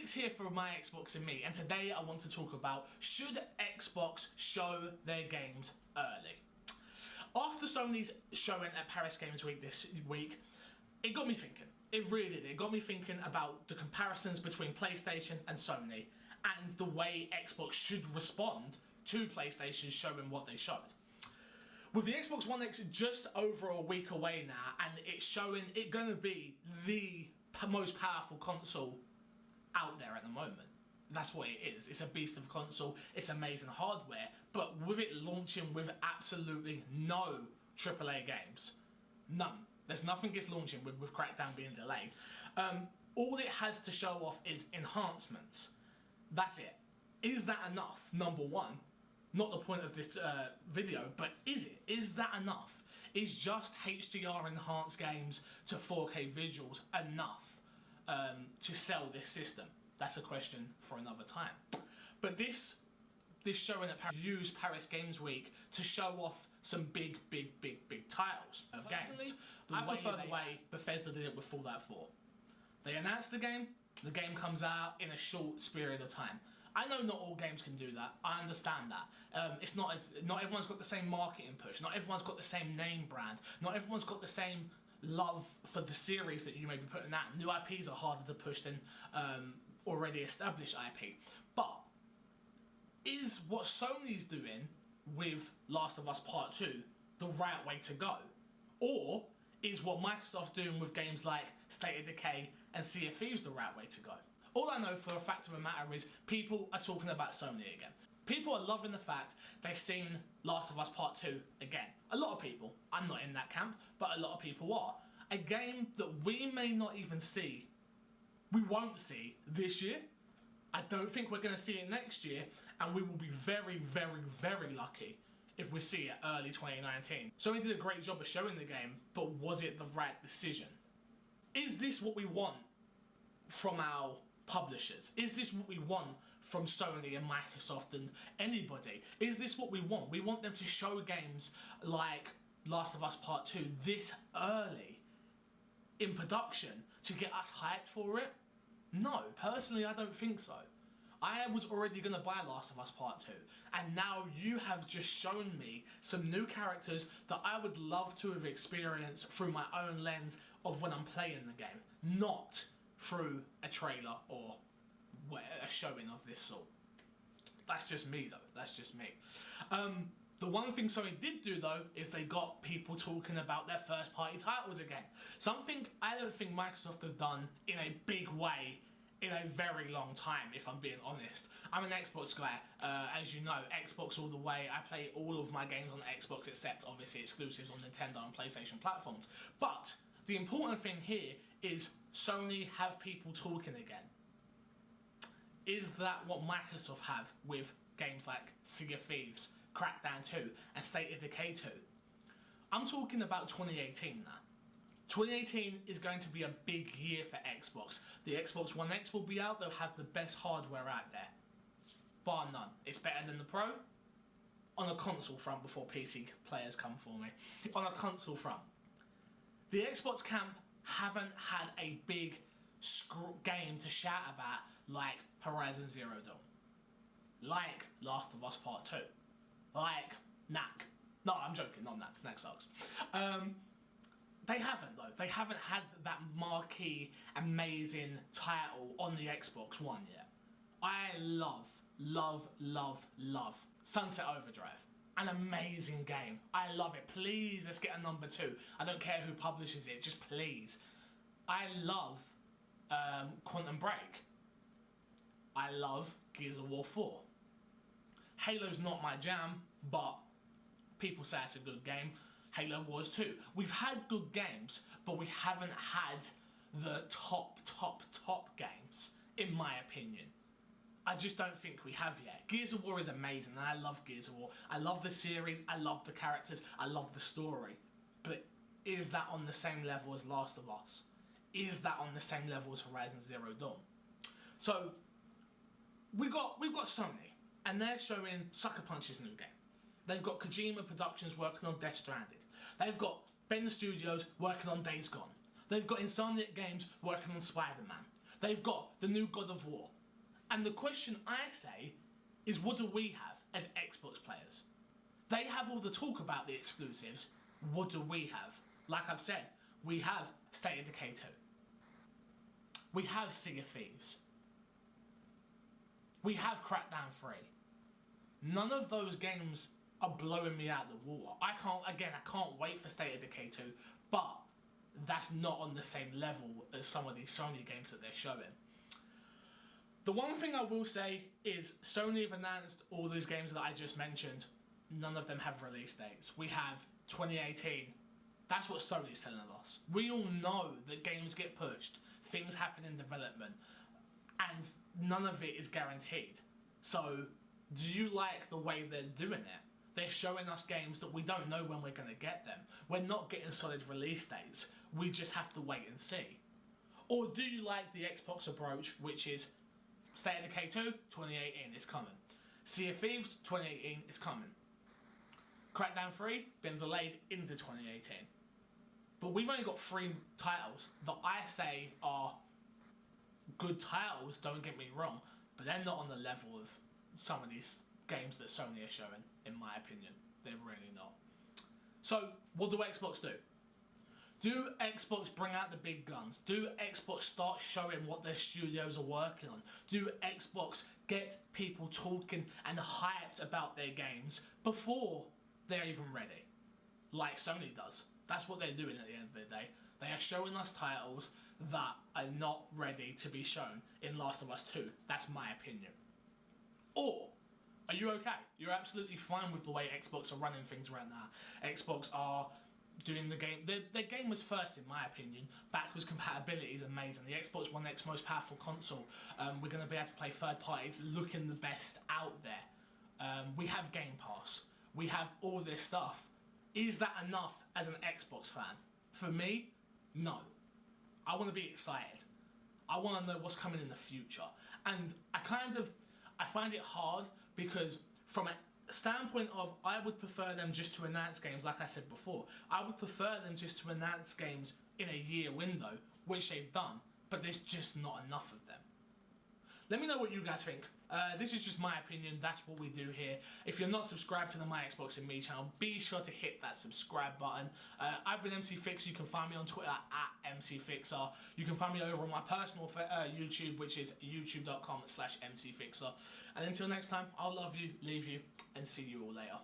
Nick's here for My Xbox and Me, and today I want to talk about, should Xbox show their games early? After Sony's showing at Paris Games Week this week, it got me thinking. It really did. It got me thinking about the comparisons between PlayStation and Sony, and the way Xbox should respond to PlayStation showing what they showed. With the Xbox One X just over a week away now, and it's showing it going to be the most powerful console out there at the moment. That's what it is. It's a beast of a console, it's amazing hardware, but with it launching with absolutely no AAA games. None. There's nothing it's launching with Crackdown being delayed. All it has to show off is enhancements. That's it. Is that enough? Number one. Not the point of this video, but is it? Is that enough? Is just HDR enhanced games to 4K visuals enough to sell this system? That's a question for another time. But this showing at Paris used Paris Games Week to show off some big titles of games. I prefer the way Bethesda did it with Fallout 4. They announced the game comes out in a short period of time. I know not all games can do that. I understand that. Not everyone's got the same marketing push. Not everyone's got the same name brand. Not everyone's got the same love for the series that you may be putting out. New IPs are harder to push than already established IP. But is what Sony's doing with Last of Us Part 2 the right way to go? Or is what Microsoft's doing with games like State of Decay and Sea of Thieves the right way to go? All I know for a fact of the matter is people are talking about Sony again. People are loving the fact they've seen Last of Us Part 2 again. A lot of people. I'm not in that camp, but a lot of people are. A game that we may not even see, we won't see this year. I don't think we're going to see it next year, and we will be very lucky if we see it early 2019. Sony did a great job of showing the game, but was it the right decision? Is this what we want from our publishers? Is this what we want from Sony and Microsoft and anybody? Is this what we want? We want them to show games like Last of Us Part 2 this early in production to get us hyped for it? No, personally I don't think so. I was already going to buy Last of Us Part 2, and now you have just shown me some new characters that I would love to have experienced through my own lens of when I'm playing the game, not through a trailer or a showing of this sort. That's just me though, that's just me. The one thing Sony did do though is they got people talking about their first party titles again. Something I don't think Microsoft have done in a big way in a very long time, if I'm being honest. I'm an Xbox guy, as you know, Xbox all the way. I play all of my games on Xbox except obviously exclusives on Nintendo and PlayStation platforms. But the important thing here is Sony have people talking again. Is that what Microsoft have with games like Sea of Thieves, Crackdown 2 and State of Decay 2? I'm talking about 2018 now. 2018 is going to be a big year for Xbox. The Xbox One X will be out, they'll have the best hardware out there. Bar none. It's better than the Pro. On a console front, before PC players come for me. On a console front. The Xbox camp haven't had a big game to shout about like Horizon Zero Dawn. Like Last of Us Part 2. Like Knack. No, I'm joking, not Knack. Knack sucks. They haven't though. They haven't had that marquee, amazing title on the Xbox One yet. I love Sunset Overdrive. An amazing game. I love it. Please, let's get a number 2. I don't care who publishes it, just please. I love Quantum Break. I love Gears of War 4. Halo's not my jam, but people say it's a good game. Halo Wars 2. We've had good games, but we haven't had the top games, in my opinion. I just don't think we have yet. Gears of War is amazing, and I love Gears of War. I love the series, I love the characters, I love the story. But is that on the same level as Last of Us? Is that on the same level as Horizon Zero Dawn? So, we've got Sony, and they're showing Sucker Punch's new game. They've got Kojima Productions working on Death Stranded. They've got Bend Studios working on Days Gone. They've got Insomniac Games working on Spider-Man. They've got the new God of War. And the question I say is, what do we have as Xbox players? They have all the talk about the exclusives. What do we have? Like I've said, we have State of Decay 2. We have Sea of Thieves. We have Crackdown 3. None of those games are blowing me out the water. I can't wait for State of Decay 2, but that's not on the same level as some of these Sony games that they're showing. The one thing I will say is Sony have announced all those games that I just mentioned. None of them have release dates. We have 2018. That's what Sony's telling us. We all know that games get pushed, things happen in development, and none of it is guaranteed. So, do you like the way they're doing it? They're showing us games that we don't know when we're going to get them. We're not getting solid release dates. We just have to wait and see. Or do you like the Xbox approach, which is State of Decay 2, 2018, it's coming. Sea of Thieves, 2018, it's coming. Crackdown 3, been delayed into 2018. But we've only got 3 titles that I say are good titles, don't get me wrong, but they're not on the level of some of these games that Sony are showing, in my opinion. They're really not. So, what do Xbox do? Do Xbox bring out the big guns? Do Xbox start showing what their studios are working on? Do Xbox get people talking and hyped about their games before they're even ready? Like Sony does. That's what they're doing at the end of the day. They are showing us titles that are not ready to be shown in Last of Us 2. That's my opinion. Or, are you okay? You're absolutely fine with the way Xbox are running things right now. Xbox are doing the game. Their game was first, in my opinion. Backwards compatibility is amazing. The Xbox One X, most powerful console. We're going to be able to play third parties, looking the best out there. We have Game Pass. We have all this stuff. Is that enough as an Xbox fan? For me, no. I want to be excited. I want to know what's coming in the future. And I find it hard because from a standpoint of, I would prefer them just to announce games, like I said before. I would prefer them just to announce games in a year window, which they've done, but there's just not enough of them. Let me know what you guys think. This is just my opinion. That's what we do here. If you're not subscribed to the My Xbox and Me channel, be sure to hit that subscribe button. I've been MC Fixer. You can find me on Twitter at MC Fixer. You can find me over on my personal YouTube, which is youtube.com/MC Fixer. And until next time, I'll love you, leave you, and see you all later.